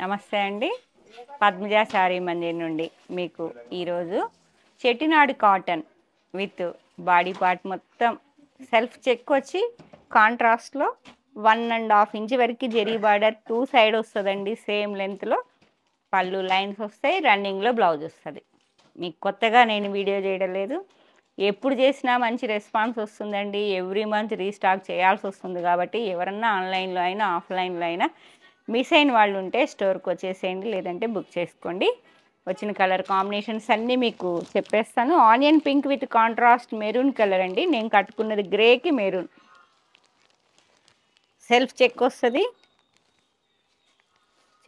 నమస్తే అండి. పద్మజ శారీ మందిర్ నుండి మీకు ఈరోజు Chettinad cotton with body part మొత్తం సెల్ఫ్ చెక్ వచ్చి కాంట్రాస్ట్లో 1.5 ఇంచ్ వరకు జెరీ బార్డర్ 2 సైడ్ వస్తుందండి. సేమ్ లెంత్లో పళ్ళు లైన్స్ వస్తాయి. రన్నింగ్లో బ్లౌజ్ వస్తుంది. మీకు కొత్తగా నేను వీడియో చేయడం లేదు, ఎప్పుడు చేసినా మంచి రెస్పాన్స్ వస్తుందండి. ఎవ్రీ మంత్ రీస్టాక్ చేయాల్సి వస్తుంది. కాబట్టి ఎవరన్నా ఆన్లైన్లో అయినా ఆఫ్లైన్లో అయినా మిస్ అయిన వాళ్ళు ఉంటే స్టోర్కి వచ్చేసేయండి, లేదంటే బుక్ చేసుకోండి. వచ్చిన కలర్ కాంబినేషన్స్ అన్నీ మీకు చెప్పేస్తాను. Onion pink with contrast maroon colour అండి. నేను కట్టుకున్నది గ్రేకి మెరూన్. సెల్ఫ్ చెక్ వస్తుంది.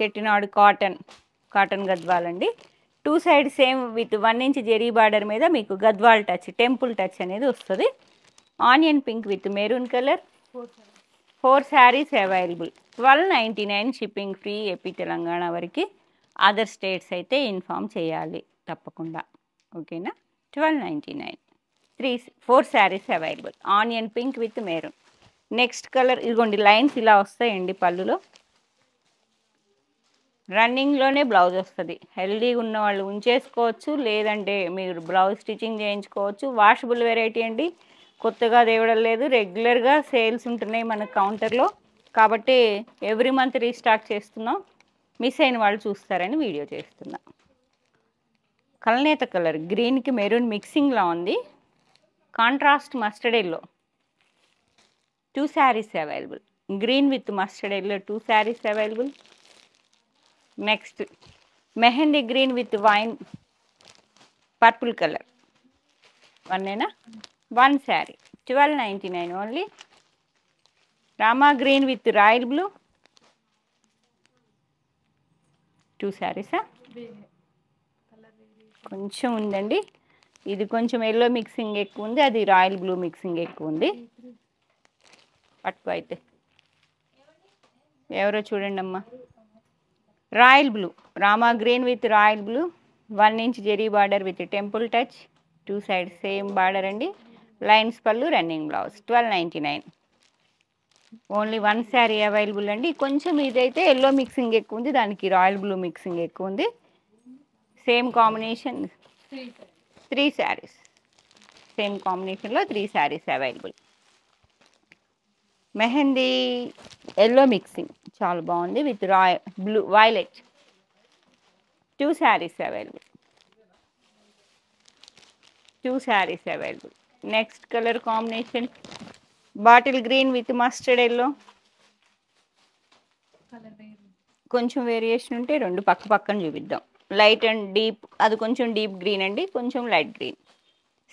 చెట్టినాడు కాటన్ గద్వాలండి. 2 side same with 1 inch zari border మీద మీకు గద్వాల్ టచ్, టెంపుల్ టచ్ అనేది వస్తుంది. Onion pink with maroon colour. 4 saris available. 1299 shipping free. AP Telangana వరకు. అదర్ స్టేట్స్ అయితే ఇన్ఫామ్ చేయాలి తప్పకుండా. ఓకేనా? 1299. 4 saris available. Onion pink with maroon. Next colour ఇదిగోండి. లైన్స్ ఇలా వస్తాయండి పళ్ళులో. రన్నింగ్లోనే బ్లౌజ్ వస్తుంది. హెల్దీగా ఉన్న వాళ్ళు ఉంచేసుకోవచ్చు, లేదంటే మీరు బ్లౌజ్ స్టిచ్చింగ్ చేయించుకోవచ్చు. వాషబుల్ వెరైటీ అండి. కొత్తగా తేవడం లేదు, రెగ్యులర్గా సేల్స్ ఉంటున్నాయి మన కౌంటర్లో. కాబట్టి ఎవ్రీ మంత్ రీస్టాక్ చేస్తున్నాం. మిస్ అయిన వాళ్ళు చూస్తారని వీడియో చేస్తున్నా. కలనేత కలర్ గ్రీన్కి మెరూన్ మిక్సింగ్లా ఉంది. Contrast mustard yellow. 2 saris available. Green with mustard yellow 2 saris available. Next mehndi green with wine purple colour. వన్నేనా? 1 sari. 1299 only. Rama green with royal blue 2 శారీసా? కొంచెం ఉందండి. ఇది కొంచెం ఎల్లో మిక్సింగ్ ఎక్కువ ఉంది, అది రాయల్ బ్లూ మిక్సింగ్ ఎక్కువ ఉంది. పట్టుకో అయితే. ఎవరో చూడండి అమ్మా. Royal blue, Rama green with royal blue. 1 inch zari border with temple touch. 2 side same border అండి. లైన్స్ పళ్ళు, running blouse. 1299. Only 1 sari available అండి. కొంచెం ఇదైతే ఎల్లో మిక్సింగ్ ఎక్కువ ఉంది, దానికి రాయల్ బ్లూ మిక్సింగ్ ఎక్కువ ఉంది. Same combination 3 saris. సేమ్ కాంబినేషన్లో 3 saris available. Mehndi yellow mixing చాలా బాగుంది with blue violet. 2 saris available. 2 saris available. Next colour combination bottle green with mustard yellow. కొంచెం వేరియేషన్ ఉంటే రెండు పక్క పక్కన చూపిద్దాం. లైట్ అండ్ డీప్, అది కొంచెం డీప్ గ్రీన్ అండి, కొంచెం లైట్ గ్రీన్.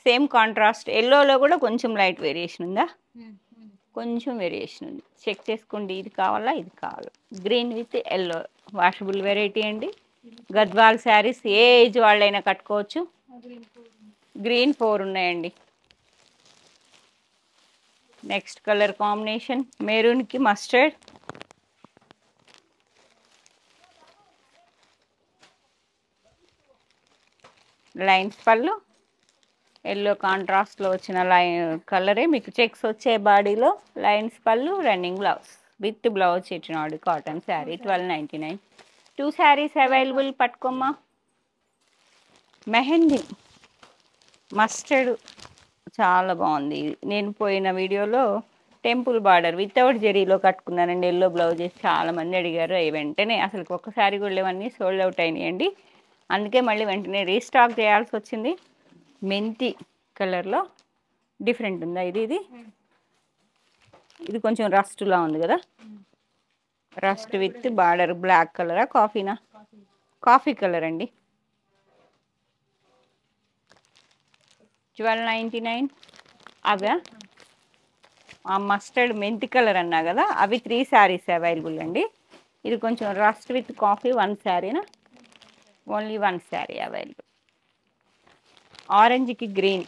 సేమ్ కాంట్రాస్ట్ ఎల్లోలో కూడా కొంచెం లైట్ వేరియేషన్ ఉందా? కొంచెం వేరియేషన్ ఉంది. చెక్ చేసుకోండి, ఇది కావాలా ఇది కావాలా. Green with yellow washable variety అండి. గద్వాల్ శారీస్ ఏ ఏజ్ వాళ్ళైనా కట్టుకోవచ్చు. గ్రీన్ 4 ఉన్నాయండి. నెక్స్ట్ కలర్ కాంబినేషన్ మెరూన్కి మస్టర్డ్. లైన్స్ పళ్ళు, ఎల్లో కాంట్రాస్ట్లో వచ్చిన కలరే మీకు చెక్స్ వచ్చే బాడీలో. లైన్స్ పళ్ళు, running blouse with blouse Chettinad cotton sari. 1299. 2 saris available. పట్టుకోమ్మా. మెహందీ మస్టర్డ్ చాలా బాగుంది. నేను పోయిన వీడియోలో టెంపుల్ బార్డర్ వితౌట్ జెరీలో కట్టుకున్నానండి. ఎల్లో బ్లౌజెస్ చాలామంది అడిగారు. అవి వెంటనే అసలు ఒక్కసారి కూడా లేవన్నీ సోల్డ్ అవుట్ అయినాయండి. అందుకే మళ్ళీ వెంటనే రీస్టాక్ చేయాల్సి వచ్చింది. మెంతి కలర్లో డిఫరెంట్ ఉందా? ఇది కొంచెం రస్ట్లా ఉంది కదా. రస్ట్ విత్ బార్డర్ బ్లాక్ కలరా కాఫీనా? కాఫీ కలర్ అండి. 1299. అవా ఆ మస్టర్డ్ మెంతి కలర్ అన్నా కదా, అవి 3 శారీస్ అవైలబుల్ అండి. ఇది కొంచెం రస్ట్ విత్ కాఫీ 1 శారీనా? Only 1 sari available. ఆరెంజ్కి గ్రీన్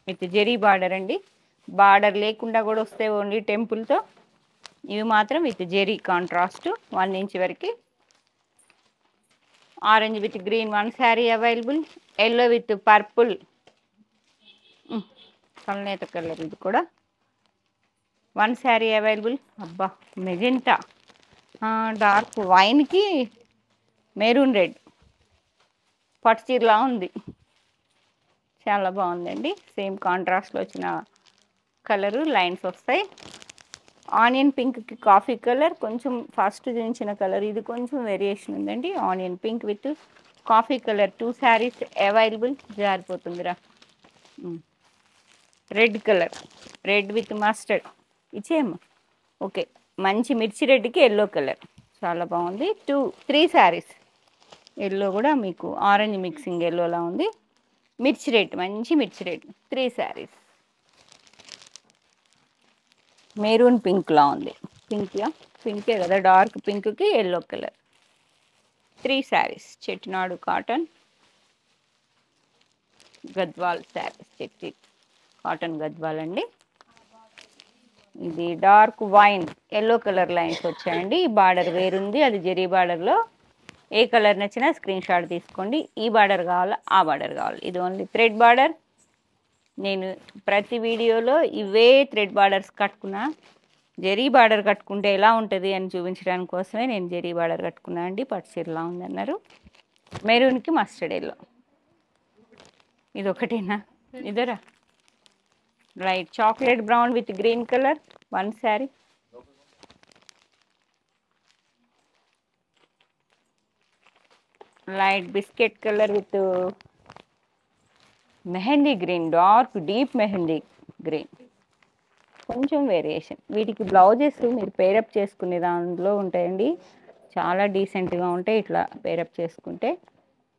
విత్ జెరీ బార్డర్ అండి. బార్డర్ లేకుండా కూడా వస్తే ఓన్లీ టెంపుల్తో. ఇవి మాత్రం విత్ జెరీ కాంట్రాస్ట్ 1 ఇంచ్ వరకు. Orange with green 1 sari available. Yellow with purple కలనేత కలర్, ఇది కూడా 1 శారీ అవైలబుల్. అబ్బా మెజెంటా డార్క్ వైన్కి మెరూన్ రెడ్ పట్టు చీరలా ఉంది, చాలా బాగుందండి. సేమ్ కాంట్రాస్ట్లో వచ్చిన కలరు లైన్స్ వస్తాయి. ఆనియన్ పింక్కి కాఫీ కలర్, కొంచెం ఫస్ట్ చూపించిన కలర్ ఇది కొంచెం వేరియేషన్ ఉందండి. Onion pink with coffee colour 2 saris available. జారిపోతుందిరా. Red colour, red with mustard ఇచ్చేయమ్మా. ఓకే, మంచి మిర్చి రెడ్కి ఎల్లో కలర్ చాలా బాగుంది. 3 శారీస్. ఎల్లో కూడా మీకు ఆరెంజ్ మిక్సింగ్ ఎల్లోలా ఉంది. మిర్చి రెడ్, మంచి మిర్చి రెడ్ 3 శారీస్. మెరూన్ పింక్లా ఉంది. పింకే కదా, డార్క్ పింక్కి yellow colour 3 saris. Chettinad cotton Gadwal saris. Cotton Gadwal అండి. ఇది dark wine yellow colour lines వచ్చాయండి. ఈ బార్డర్ వేరుంది, అది జెరీ బార్డర్లో. ఏ కలర్ నచ్చినా స్క్రీన్ షాట్ తీసుకోండి. ఈ బార్డర్ కావాలా, ఆ బార్డర్ కావాలి. ఇది ఓన్లీ థ్రెడ్ బార్డర్. నేను ప్రతి వీడియోలో ఇవే థ్రెడ్ బార్డర్స్ కట్టుకున్నా. జెరీ బార్డర్ కట్టుకుంటే ఎలా ఉంటుంది అని చూపించడానికి కోసమే నేను జెరీ బార్డర్ కట్టుకున్నా అండి. పట్టు చీరలా ఉందన్నారు. మెరూన్కి మస్టర్డ్ ఎల్లో. ఇది ఒకటేనా? ఇదరా light chocolate brown with green colour 1 sari. Light biscuit colour with mehndi green, dark deep mehndi green, కొంచెం వేరియేషన్. వీటికి బ్లౌజెస్ మీరు పేరప్ చేసుకునే దానిలో ఉంటాయండి. చాలా డీసెంట్గా ఉంటాయి ఇట్లా పేరప్ చేసుకుంటే.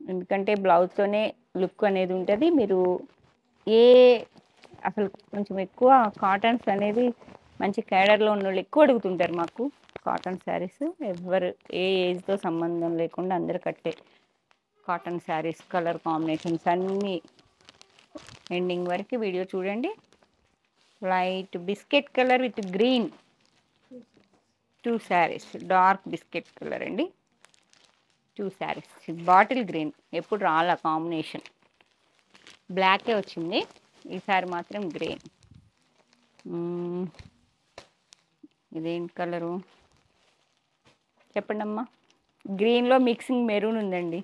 ఎందుకంటే బ్లౌజ్తోనే లుక్ అనేది ఉంటుంది. మీరు ఏ అసలు కొంచెం ఎక్కువ కాటన్స్ అనేది మంచి క్యాడర్లో ఉన్న వాళ్ళు ఎక్కువ అడుగుతుంటారు మాకు కాటన్ శారీస్. ఎవరు ఏ ఏజ్తో సంబంధం లేకుండా అందరు కట్టే కాటన్ శారీస్. కలర్ కాంబినేషన్స్ అన్నీ ఎండింగ్ వరకు వీడియో చూడండి. Light biscuit colour with green 2 saris. Dark biscuit colour అండి 2 శారీస్. బాటిల్ గ్రీన్ ఎప్పుడు రాలా కాంబినేషన్, బ్లాకే వచ్చింది. ఈసారి మాత్రం గ్రీన్. ఇదేంటి కలరు చెప్పండి అమ్మా. గ్రీన్లో మిక్సింగ్ మెరూన్ ఉందండి.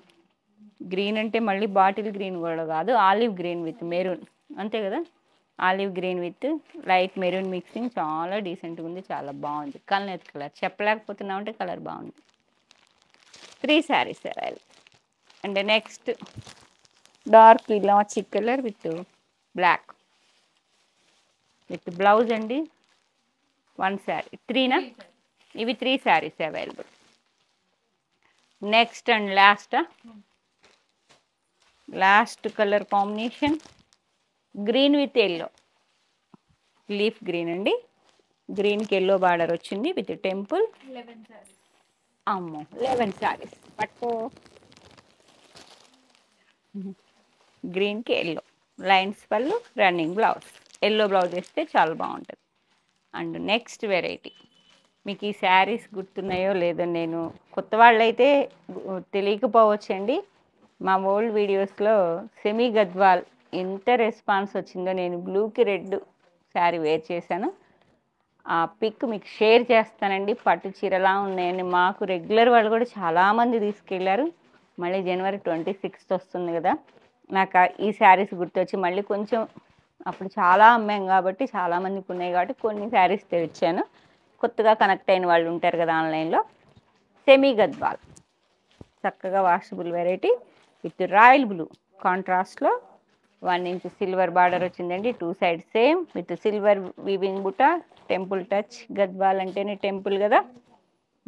గ్రీన్ అంటే మళ్ళీ బాటిల్ గ్రీన్ కూడా కాదు, ఆలివ్ గ్రీన్ విత్ మెరూన్, అంతే కదా. Olive green with light maroon mixing చాలా డీసెంట్గా ఉంది, చాలా బాగుంది. కల్నేత్ కలర్ చెప్పలేకపోతున్నామంటే కలర్ బాగుంది. 3 saris available. And next dark elaichi colour with black with blouse అండి. 1 శారీ. 3నా? ఇవి 3 saris available. Next and last colour combination green with yellow, leaf green అండి. గ్రీన్కి ఎల్లో బార్డర్ వచ్చింది విత్ టెంపుల్. 11 శారీస్. అమ్మో 11 శారీస్ పట్టుకో. గ్రీన్కి ఎల్లో లైన్స్ పళ్ళు, రన్నింగ్ బ్లౌజ్. ఎల్లో బ్లౌజ్ వేస్తే చాలా బాగుంటుంది. అండ్ నెక్స్ట్ వెరైటీ మీకు ఈ శారీస్ గుర్తున్నాయో లేదో, నేను కొత్త వాళ్ళైతే తెలియకపోవచ్చండి. మా ఓల్డ్ వీడియోస్లో సెమీ గద్వాల్ ఎంత రెస్పాన్స్ వచ్చిందో. నేను బ్లూకి రెడ్ శారీ వేర్ చేశాను. ఆ పిక్ మీకు షేర్ చేస్తానండి. పట్టు చీరలా ఉన్నాయండి. మాకు రెగ్యులర్ వాళ్ళు కూడా చాలామంది తీసుకెళ్లారు. మళ్ళీ జనవరి 26th వస్తుంది కదా, నాకు ఈ శారీస్ గుర్తొచ్చి మళ్ళీ కొంచెం అప్పుడు చాలా అమ్మాం కాబట్టి చాలామందికి ఉన్నాయి కాబట్టి కొన్ని శారీస్ తెచ్చాను. కొత్తగా కనెక్ట్ అయిన వాళ్ళు ఉంటారు కదా ఆన్లైన్లో. సెమీ గద్వాల్ చక్కగా washable variety with royal blue కాంట్రాస్ట్లో 1 ఇంచ్ సిల్వర్ బార్డర్ వచ్చిందండి. 2 side same with silver weaving బుట్ట. Temple touch. గద్వాల్ అంటేనే టెంపుల్ కదా.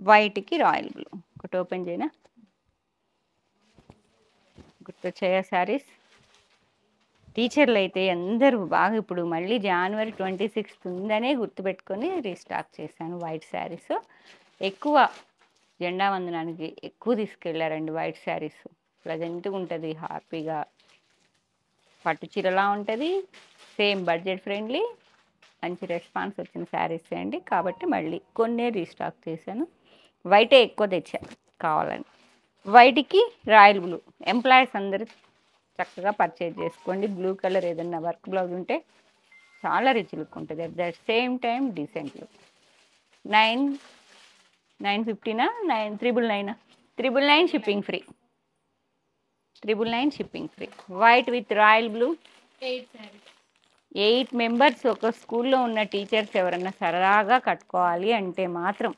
వైట్కి రాయల్ బ్లూ. ఒకటి ఓపెన్ చేయనా, గుర్తొచ్చాయా శారీస్? టీచర్లు అయితే అందరూ బాగా ఇప్పుడు మళ్ళీ జనవరి 26th ఉందనే గుర్తుపెట్టుకొని రీస్టాక్ చేశాను వైట్ శారీస్. ఎక్కువ జెండా వందనానికి ఎక్కువ తీసుకెళ్లారండి వైట్ శారీస్. ప్లెజెంట్గా ఉంటుంది, హ్యాపీగా పట్టు చీరలా ఉంటుంది. సేమ్ బడ్జెట్ ఫ్రెండ్లీ, మంచి రెస్పాన్స్ వచ్చిన శారీస్ అండి. కాబట్టి మళ్ళీ కొన్నే రీస్టాక్ చేశాను. వైటే ఎక్కువ తెచ్చాను కావాలని. వైట్కి రాయల్ బ్లూ. ఎంప్లాయీస్ అందరూ చక్కగా పర్చేజ్ చేసుకోండి. బ్లూ కలర్ ఏదన్నా వర్క్ బ్లౌజ్ ఉంటే చాలా రిచ్ లుక్ ఉంటుంది. At the same time decent look. 950నా 999 999 shipping free. 999 shipping free. White with royal blue. 8 members ఒక స్కూల్లో ఉన్న టీచర్స్ ఎవరన్నా సరదాగా కట్టుకోవాలి అంటే మాత్రం,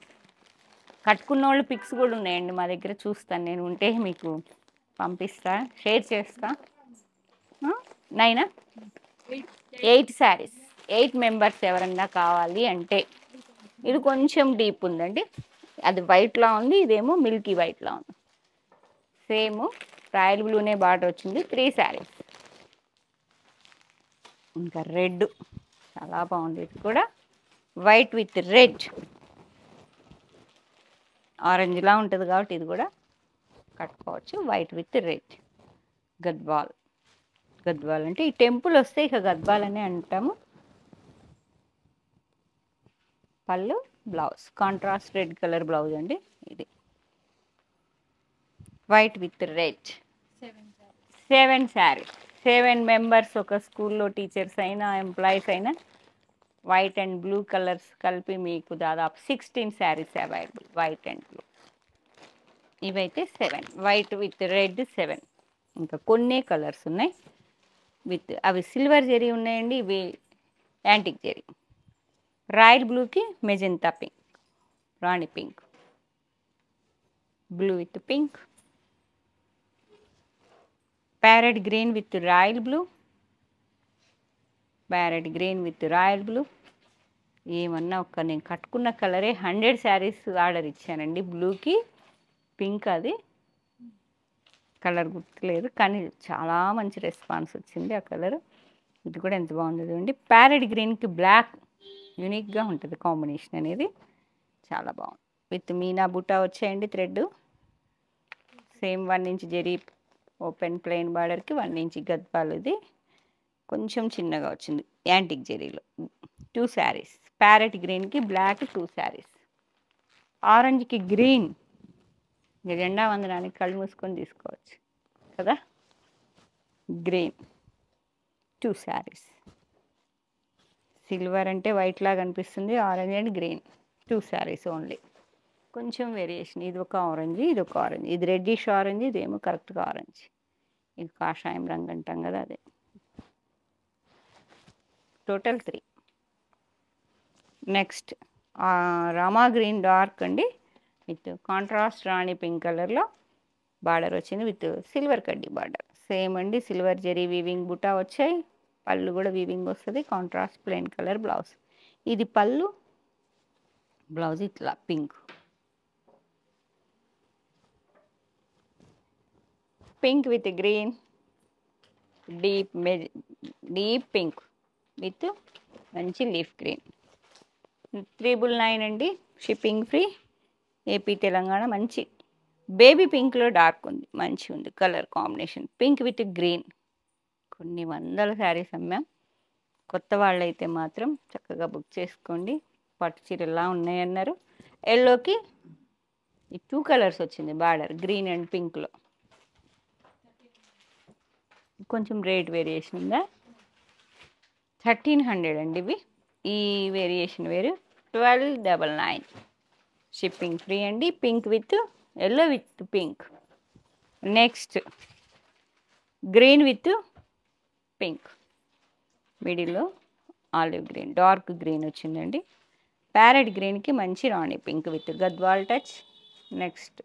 కట్టుకున్న వాళ్ళు పిక్స్ కూడా ఉన్నాయండి మా దగ్గర, చూస్తాను నేను, ఉంటే మీకు పంపిస్తా, షేర్ చేస్తా. 9 8 శారీస్, 8 మెంబర్స్ ఎవరన్నా కావాలి అంటే. ఇది కొంచెం డీప్ ఉందండి, అది వైట్లా ఉంది, ఇదేమో మిల్కీ వైట్లా ఉంది. సేమ్ రాయల్ బ్లూనే బార్డర్ వచ్చింది. 3 శారీస్. ఇంకా రెడ్ చాలా బాగుంది, ఇది కూడా వైట్ విత్ రెడ్, ఆరెంజ్లా ఉంటుంది కాబట్టి ఇది కూడా కట్టుకోవచ్చు. White with red. Gadwal. Gadwal అంటే ఈ టెంపుల్ వస్తే ఇక గద్వాల్ అనే అంటాము. పళ్ళు, blouse contrast red colour blouse అండి ఇది. White with red. 7 saris. 7 members ఒక స్కూల్లో టీచర్స్ అయినా ఎంప్లాయీస్ అయినా వైట్ అండ్ బ్లూ కలర్స్ కలిపి మీకు దాదాపు 16 saris available. White and blue ఇవైతే 7. White with red 7. ఇంకా కొన్ని కలర్స్ ఉన్నాయి విత్, అవి సిల్వర్ జెరీ ఉన్నాయండి, ఇవి యాంటిక్ జెరీ. రాయల్ బ్లూకి magenta pink, Rani pink, blue with pink, parrot green with royal blue, parrot green with royal blue. ఏమన్నా ఒక్క నేను కట్టుకున్న కలరే 100 శారీస్ ఆర్డర్ ఇచ్చానండి. బ్లూకి పింక్, అది కలర్ గుర్తులేదు కానీ చాలా మంచి రెస్పాన్స్ వచ్చింది ఆ కలర్. ఇది కూడా ఎంత బాగుంది చూడండి. ప్యారెట్ గ్రీన్కి బ్లాక్ యూనిక్గా ఉంటుంది కాంబినేషన్ అనేది, చాలా బాగుంది. విత్ మీనా బుటా వచ్చాయండి thread. Same 1 inch zari open plain బార్డర్కి 1 ఇంచ్ గద్వాలు. ఇది కొంచెం చిన్నగా వచ్చింది యాంటిక్ జెరీలో. 2 శారీస్. ప్యారెట్ గ్రీన్కి బ్లాక్ 2 శారీస్. ఆరెంజ్కి గ్రీన్, ఇక జెండా వందనానికి కళ్ళు మూసుకొని తీసుకోవచ్చు కదా. గ్రీన్ 2 శారీస్. సిల్వర్ అంటే వైట్ లాగా అనిపిస్తుంది, orange and green 2 saris only. కొంచెం వేరియేషన్, ఇది ఒక ఆరెంజ్, ఇది ఒక ఆరెంజ్, ఇది రెడ్డిష్ ఆరెంజ్, ఇదేమో కరెక్ట్గా ఆరెంజ్, ఇది కాషాయం రంగు అంటాం కదా అదే. Total 3. Next Rama green dark అండి, విత్ కాంట్రాస్ట్ రాణి పింక్ కలర్లో బార్డర్ వచ్చింది విత్ సిల్వర్ కడ్డీ బార్డర్. సేమ్ అండి, సిల్వర్ జెరీ వీవింగ్ బుటా వచ్చాయి. పళ్ళు కూడా వీవింగ్ వస్తుంది. Contrast plain colour blouse. ఇది పళ్ళు, బ్లౌజ్ ఇట్లా pink. Pink with green, deep pink with మంచి లీఫ్ గ్రీన్. 999 అండి, షిప్పింగ్ ఫ్రీ. ఏపీ తెలంగాణ. మంచి బేబీ పింక్లో డార్క్ ఉంది, మంచి ఉంది colour combination. Pink with green. కొన్ని వందల శారీస్ అమ్మాం. కొత్త వాళ్ళైతే మాత్రం చక్కగా బుక్ చేసుకోండి. పట్టు చీరలా ఉన్నాయన్నారు. ఎల్లోకి ఈ 2 కలర్స్ వచ్చింది బార్డర్, గ్రీన్ అండ్ పింక్లో. కొంచెం రేట్ వేరియేషన్ ఉందా. 1300 అండి ఇవి. ఈ వేరియేషన్ వేరు. 1299 షిప్పింగ్ ఫ్రీ అండి. Pink with yellow with pink. Next green with pink, మిడిల్లో ఆలివ్ గ్రీన్, డార్క్ గ్రీన్ వచ్చిందండి. ప్యారెట్ గ్రీన్కి మంచి rani pink with Gadwal touch. Next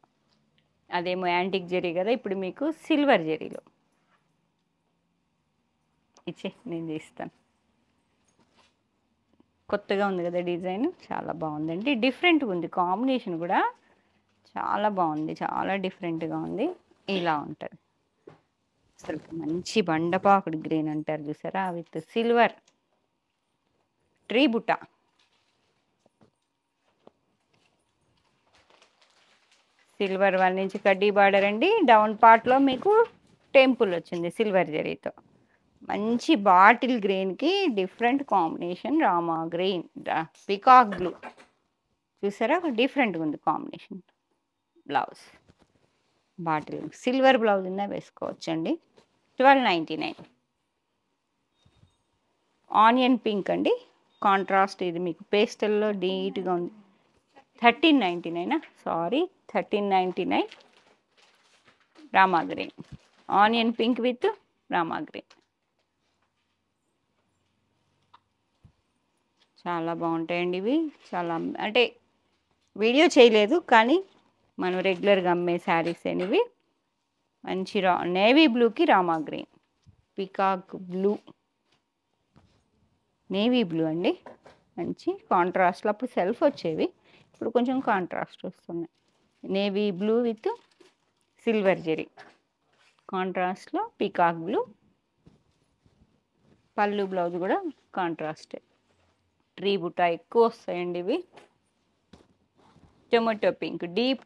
అదేమో యాంటిక్ జెరీ కదా, ఇప్పుడు మీకు సిల్వర్ జెరీలో ఇచ్చే నేను తీస్తాను. కొత్తగా ఉంది కదా డిజైన్, చాలా బాగుందండి. డిఫరెంట్గా ఉంది కాంబినేషన్ కూడా, చాలా బాగుంది, చాలా డిఫరెంట్గా ఉంది. ఇలా ఉంటుంది అసలు, మంచి బండపాకుడు గ్రీన్ అంటారు చూసారా, విత్ సిల్వర్ ట్రీ బుట్ట. సిల్వర్ 1 ఇంచ్ కడ్డీ బార్డర్ అండి. డౌన్ పార్ట్లో మీకు టెంపుల్ వచ్చింది సిల్వర్ జరీతో. మంచి బాటిల్ గ్రీన్కి different combination Rama green, peacock blue చూసారా, డిఫరెంట్గా ఉంది combination. Blouse bottle silver blouse ఉన్నా వేసుకోవచ్చండి. 1299. ఆనియన్ పింక్ అండి, కాంట్రాస్ట్. ఇది మీకు పేస్టల్లో నీట్గా ఉంది. 1399, sorry 1399. Rama green, onion pink with Rama green. చాలా బాగుంటాయండి ఇవి. చాలా అంటే వీడియో చేయలేదు కానీ మనం రెగ్యులర్గా అమ్మే శారీస్ అనేవి. మంచి నేవీ బ్లూకి Rama green, peacock blue, navy blue అండి. మంచి కాంట్రాస్ట్లో అప్పుడు సెల్ఫ్ వచ్చేవి, ఇప్పుడు కొంచెం కాంట్రాస్ట్ వస్తున్నాయి. Navy blue with silver zari కాంట్రాస్ట్లో పికాక్ బ్లూ. పళ్ళు బ్లౌజ్ కూడా కాంట్రాస్టే. ట్రీ బుట్ట ఎక్కువ వస్తాయండి ఇవి. టొమాటో పింక్, డీప్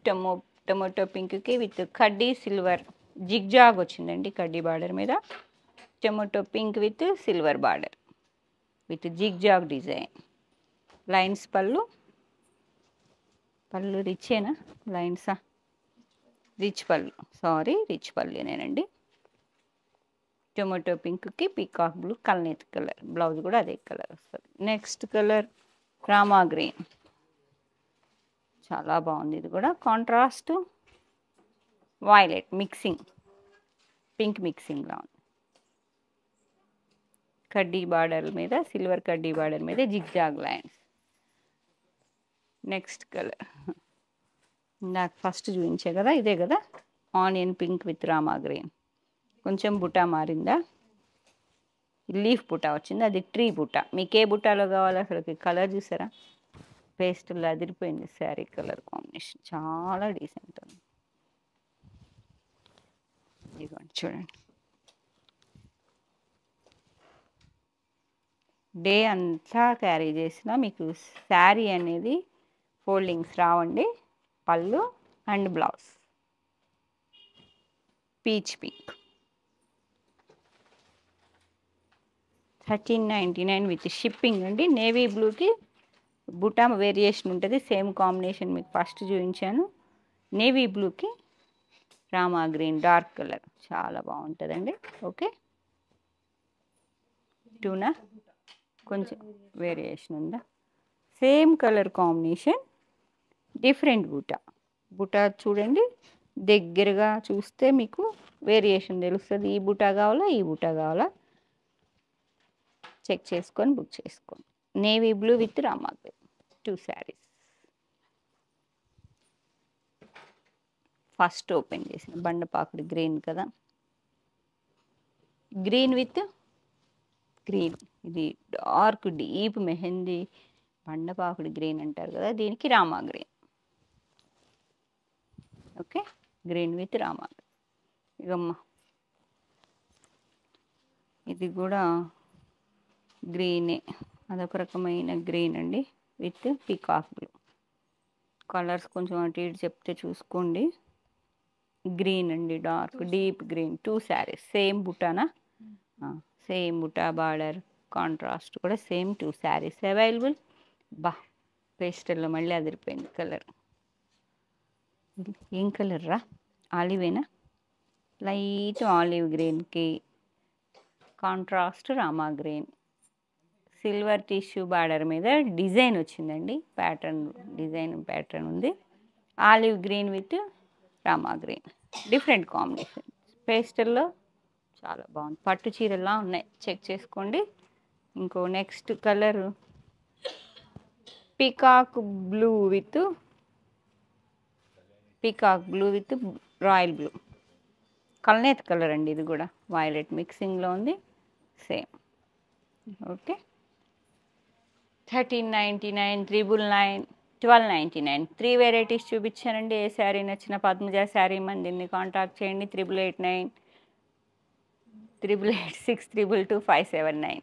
టొమాటో పింక్కి విత్ కడ్డీ సిల్వర్ జిగ్జాగ్ వచ్చిందండి కడ్డీ బార్డర్ మీద. Tomato pink with silver border with zigzag design. Lines పళ్ళు రిచ్చేనా? లైన్సా? రిచ్ పళ్ళు, సారీ రిచ్ పళ్ళునేనండి. టొమాటో పింక్కి పీకాక్ బ్లూ కల్నేత్ కలర్, బ్లౌజ్ కూడా అదే కలర్ వస్తుంది. నెక్స్ట్ కలర్ రామా గ్రీన్, చాలా బాగుంది. ఇది కూడా కాంట్రాస్ట్ వైలెట్ మిక్సింగ్, పింక్ మిక్సింగ్లా ఉంది. కడ్డీ బార్డర్ మీద సిల్వర్ కడ్డీ బార్డర్ మీద జిగ్జాగ్ లైన్స్. నెక్స్ట్ కలర్ నాకు ఫస్ట్ చూపించే కదా, ఇదే కదా, onion pink with Rama green. కొంచెం బుటా మారిందా, లీఫ్ బుటా వచ్చింది, అది ట్రీ బుటా. మీకు ఏ బుటాలో కావాలో అసలు కలర్ చూసారా? పేస్టుల్లో అదిరిపోయింది శారీ కలర్ కాంబినేషన్, చాలా డీసెంట్ ఉంది. ఇదిగోండి చూడండి. డే అంతా క్యారీ చేసినా మీకు శారీ అనేది ఫోల్డింగ్స్ రావండి. పళ్ళు and blouse peach pink, 1399 with shipping అండి. నేవీ బ్లూకి బుటా వేరియేషన్ ఉంటుంది, సేమ్ కాంబినేషన్ మీకు ఫస్ట్ చూపించాను. నేవీ బ్లూకి రామా గ్రీన్ డార్క్ కలర్, చాలా బాగుంటుందండి. ఓకే, టూనా కొంచెం వేరియేషన్ ఉందా? Same colour combination, different buta చూడండి. దగ్గరగా చూస్తే మీకు వేరియేషన్ తెలుస్తుంది. ఈ బుటా కావాలా, ఈ బుటా కావాలా చెక్ చేసుకొని బుక్ చేసుకోండి. Navy blue with Rama green 2 saris. First open చేసిన బండపాకుడి గ్రీన్ కదా, గ్రీన్ విత్ గ్రీన్. ఇది డార్క్ డీప్ మెహందీ బండపాకుడి గ్రీన్ అంటారు కదా, దీనికి Rama green. Okay, green with Rama. ఇగమ్మ ఇది కూడా గ్రీనే, అదొక రకమైన గ్రీన్ అండి విత్ పీకాక్ బ్లూ. కలర్స్ కొంచెం అటు ఇటు చెప్తే చూసుకోండి. గ్రీన్ అండి, dark deep green. 2 saris same బుటానా? సేమ్ బుటా బార్డర్ కాంట్రాస్ట్ కూడా సేమ్ 2 శారీస్ అవైలబుల్. బా పేస్టల్లో మళ్ళీ అదిరిపోయింది కలర్. ఏం కలర్ రా? ఆలివేనా? లైట్ ఆలివ్ గ్రీన్కి contrast Rama green. Silver tissue border మీద డిజైన్ వచ్చిందండి, ప్యాటర్న్ ఉంది. Olive green with Rama green, different combination. పేస్టల్లో చాలా బాగుంది, పట్టు చీరలా ఉన్నాయి, చెక్ చేసుకోండి. ఇంకో next colour peacock blue with royal blue, కల్నేత్ కలర్ అండి. ఇది కూడా వైలెట్ మిక్సింగ్లో ఉంది, సేమ్. ఓకే, 1399, 999, 1299 3 వెరైటీస్ చూపించానండి. ఏ శారీ నచ్చిన పద్మజ శారీ మందిని కాంటాక్ట్ చేయండి. 88898886222579.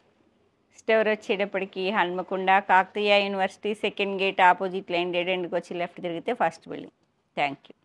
స్టోర్ వచ్చేటప్పటికి Hanamkonda Kakatiya university second gate opposite line dead ఎండ్కి వచ్చి లెఫ్ట్ తిరిగితే ఫస్ట్ బిల్డింగ్. Thank you.